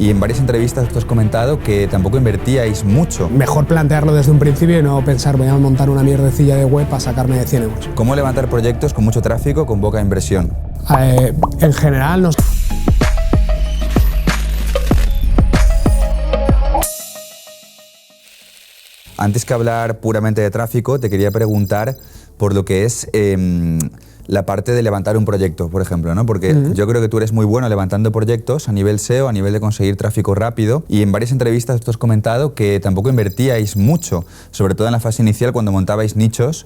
Y en varias entrevistas tú has comentado que tampoco invertíais mucho. Mejor plantearlo desde un principio y no pensar voy a montar una mierdecilla de web para sacarme de 100 euros. ¿Cómo levantar proyectos con mucho tráfico, con poca inversión? En general nos... Antes que hablar puramente de tráfico, te quería preguntar por lo que es la parte de levantar un proyecto, por ejemplo, ¿no? Porque yo creo que tú eres muy bueno levantando proyectos a nivel SEO, a nivel de conseguir tráfico rápido, y en varias entrevistas tú has comentado que tampoco invertíais mucho, sobre todo en la fase inicial cuando montabais nichos,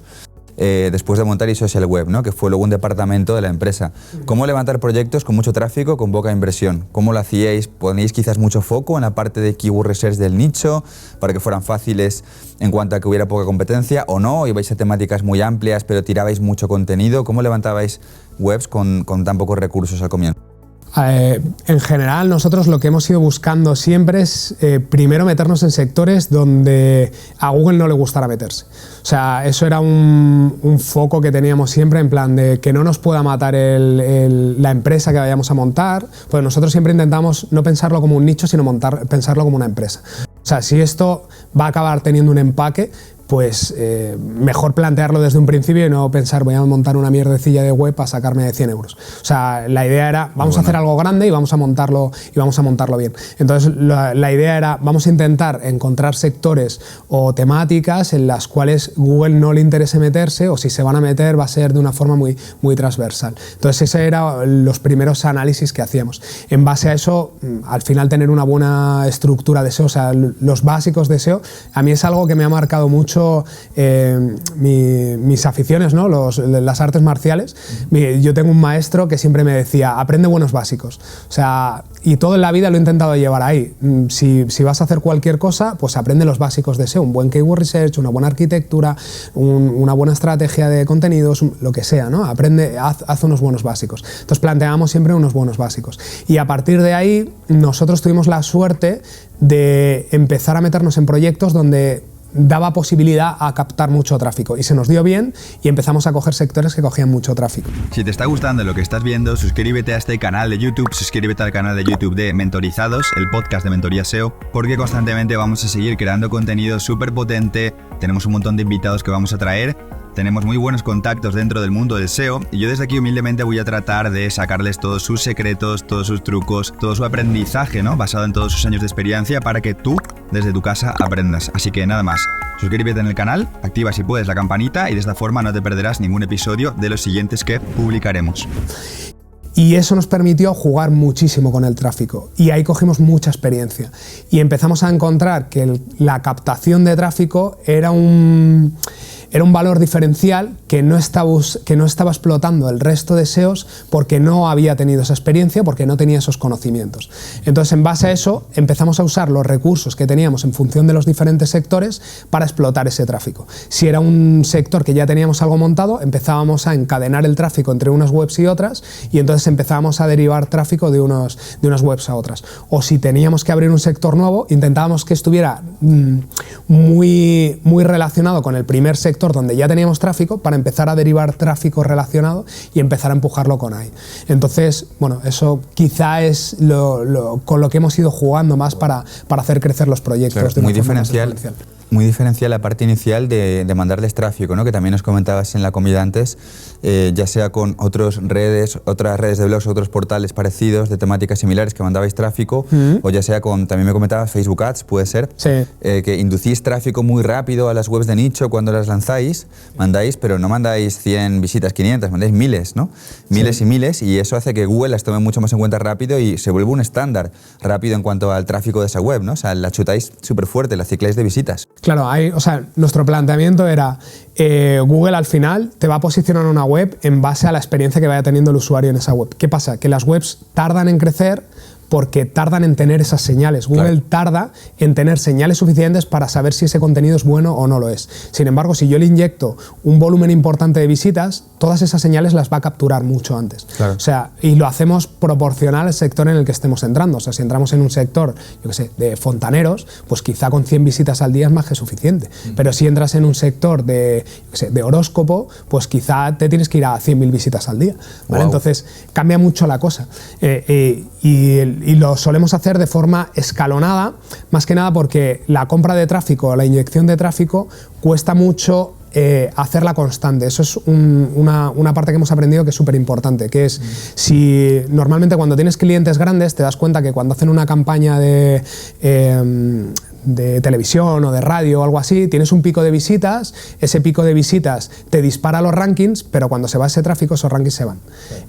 después de montar eSocial Web, ¿no? Que fue luego un departamento de la empresa. ¿Cómo levantar proyectos con mucho tráfico, con poca inversión? ¿Cómo lo hacíais? ¿Poníais quizás mucho foco en la parte de keyword research del nicho para que fueran fáciles en cuanto a que hubiera poca competencia o no? ¿Ibais a temáticas muy amplias pero tirabais mucho contenido? ¿Cómo levantabais webs con tan pocos recursos al comienzo? En general, nosotros lo que hemos ido buscando siempre es primero meternos en sectores donde a Google no le gustara meterse. O sea, eso era un foco que teníamos siempre en plan de que no nos pueda matar la empresa que vayamos a montar. Pues nosotros siempre intentamos no pensarlo como un nicho, sino pensarlo como una empresa. O sea, si esto va a acabar teniendo un empaque, pues mejor plantearlo desde un principio y no pensar voy a montar una mierdecilla de web para sacarme de 100 euros. O sea, la idea era vamos a hacer algo grande y vamos a montarlo bien. Entonces la idea era vamos a intentar encontrar sectores o temáticas en las cuales Google no le interese meterse, o si se van a meter va a ser de una forma muy, muy transversal. Entonces ese eran los primeros análisis que hacíamos. En base a eso, al final tener una buena estructura de SEO, o sea, los básicos de SEO, a mí es algo que me ha marcado mucho mis aficiones, ¿no? Las artes marciales. Yo tengo un maestro que siempre me decía, aprende buenos básicos. O sea, y todo en la vida lo he intentado llevar ahí. Si vas a hacer cualquier cosa, pues aprende los básicos de SEO, un buen keyword research, una buena arquitectura, una buena estrategia de contenidos, lo que sea, ¿no? Aprende, haz unos buenos básicos. Entonces planteamos siempre unos buenos básicos. Y a partir de ahí, nosotros tuvimos la suerte de empezar a meternos en proyectos donde daba posibilidad a captar mucho tráfico y se nos dio bien y empezamos a coger sectores que cogían mucho tráfico. Si te está gustando lo que estás viendo, suscríbete a este canal de YouTube, suscríbete al canal de YouTube de Mentorizados, el podcast de Mentoría SEO, porque constantemente vamos a seguir creando contenido súper potente, tenemos un montón de invitados que vamos a traer, tenemos muy buenos contactos dentro del mundo del SEO y yo desde aquí humildemente voy a tratar de sacarles todos sus secretos, todos sus trucos, todo su aprendizaje, ¿no? Basado en todos sus años de experiencia para que tú, desde tu casa, aprendas. Así que nada más, suscríbete en el canal, activa si puedes la campanita y de esta forma no te perderás ningún episodio de los siguientes que publicaremos. Y eso nos permitió jugar muchísimo con el tráfico y ahí cogimos mucha experiencia y empezamos a encontrar que la captación de tráfico era un valor diferencial que no estaba explotando el resto de SEOs porque no había tenido esa experiencia, porque no tenía esos conocimientos. Entonces, en base a eso, empezamos a usar los recursos que teníamos en función de los diferentes sectores para explotar ese tráfico. Si era un sector que ya teníamos algo montado, empezábamos a encadenar el tráfico entre unas webs y otras y entonces empezábamos a derivar tráfico de unas webs a otras. O si teníamos que abrir un sector nuevo, intentábamos que estuviera muy, muy relacionado con el primer sector donde ya teníamos tráfico para empezar a derivar tráfico relacionado y empezar a empujarlo con ahí. Entonces, bueno, eso quizá es con lo que hemos ido jugando más para hacer crecer los proyectos. Claro, muy diferencial la parte inicial de mandarles tráfico, ¿no? Que también nos comentabas en la comida antes, ya sea con otras redes de blogs, otros portales parecidos de temáticas similares que mandabais tráfico, o ya sea con, también me comentabas, Facebook Ads, puede ser, sí. Que inducís tráfico muy rápido a las webs de nicho cuando las lanzáis, mandáis, pero no mandáis 100 visitas, 500, mandáis miles, ¿no? Miles sí. Y miles, y eso hace que Google las tome mucho más en cuenta rápido y se vuelve un estándar rápido en cuanto al tráfico de esa web, ¿no? O sea, la chutáis súper fuerte, la cicláis de visitas. Claro, nuestro planteamiento era Google al final te va a posicionar una web en base a la experiencia que vaya teniendo el usuario en esa web. ¿Qué pasa? Que las webs tardan en crecer porque tardan en tener esas señales. Google tarda en tener señales suficientes para saber si ese contenido es bueno o no lo es. Sin embargo, si yo le inyecto un volumen importante de visitas, todas esas señales las va a capturar mucho antes. Claro. O sea, y lo hacemos proporcional al sector en el que estemos entrando. O sea, si entramos en un sector, yo qué sé, de fontaneros, pues quizá con 100 visitas al día es más que suficiente. Pero si entras en un sector de horóscopo, pues quizá te tienes que ir a 100.000 visitas al día, ¿vale? Wow. Entonces, cambia mucho la cosa. y lo solemos hacer de forma escalonada, más que nada porque la compra de tráfico, la inyección de tráfico, cuesta mucho hacerla constante. Eso es una parte que hemos aprendido que es súper importante, que es si normalmente cuando tienes clientes grandes te das cuenta que cuando hacen una campaña de televisión o de radio o algo así, tienes un pico de visitas, ese pico de visitas te dispara los rankings, pero cuando se va ese tráfico esos rankings se van.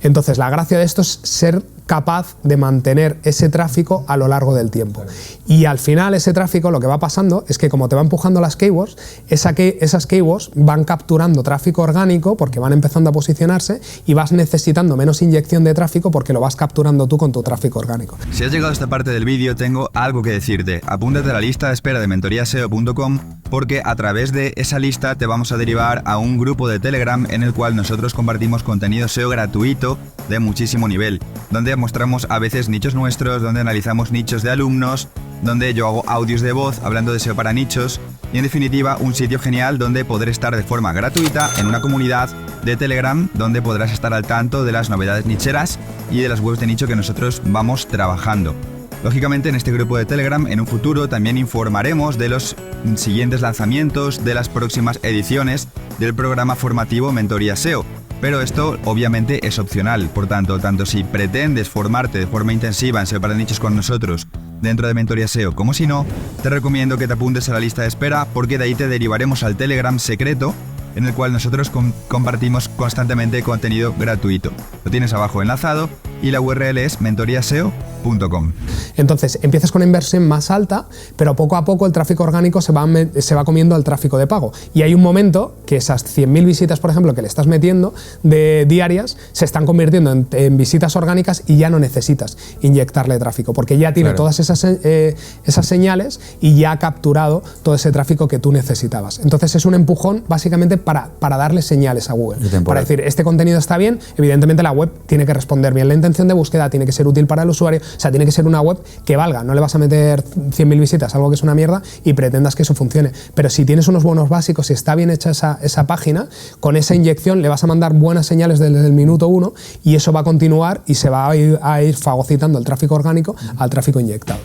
Entonces la gracia de esto es ser capaz de mantener ese tráfico a lo largo del tiempo. Y al final ese tráfico lo que va pasando es que como te va empujando las keywords, esas keywords van capturando tráfico orgánico porque van empezando a posicionarse y vas necesitando menos inyección de tráfico porque lo vas capturando tú con tu tráfico orgánico. Si has llegado a esta parte del vídeo, tengo algo que decirte. Apúntate a la lista de espera de mentoriaseo.com porque a través de esa lista te vamos a derivar a un grupo de Telegram en el cual nosotros compartimos contenido SEO gratuito de muchísimo nivel, donde mostramos a veces nichos nuestros, donde analizamos nichos de alumnos, donde yo hago audios de voz hablando de SEO para nichos y en definitiva un sitio genial donde poder estar de forma gratuita en una comunidad de Telegram donde podrás estar al tanto de las novedades nicheras y de las webs de nicho que nosotros vamos trabajando. Lógicamente en este grupo de Telegram en un futuro también informaremos de los siguientes lanzamientos, de las próximas ediciones del programa formativo Mentoría SEO. Pero esto obviamente es opcional, por tanto si pretendes formarte de forma intensiva en SEO para nichos con nosotros dentro de Mentoría SEO, como si no, te recomiendo que te apuntes a la lista de espera porque de ahí te derivaremos al Telegram secreto en el cual nosotros compartimos constantemente contenido gratuito. Lo tienes abajo enlazado y la URL es mentoriaseo.com. Entonces empiezas con una inversión más alta, pero poco a poco el tráfico orgánico se va comiendo al tráfico de pago. Y hay un momento que esas 100.000 visitas, por ejemplo, que le estás metiendo de diarias, se están convirtiendo en visitas orgánicas y ya no necesitas inyectarle tráfico, porque ya tiene todas esas señales y ya ha capturado todo ese tráfico que tú necesitabas. Entonces es un empujón básicamente para darle señales a Google. Para decir, este contenido está bien, evidentemente la web tiene que responder bien la intención de búsqueda, tiene que ser útil para el usuario, o sea, tiene que ser una web que valga, no le vas a meter 100.000 visitas, algo que es una mierda, y pretendas que eso funcione. Pero si tienes unos buenos básicos y está bien hecha esa página, con esa inyección le vas a mandar buenas señales desde el minuto 1 y eso va a continuar y se va a ir fagocitando el tráfico orgánico al tráfico inyectado.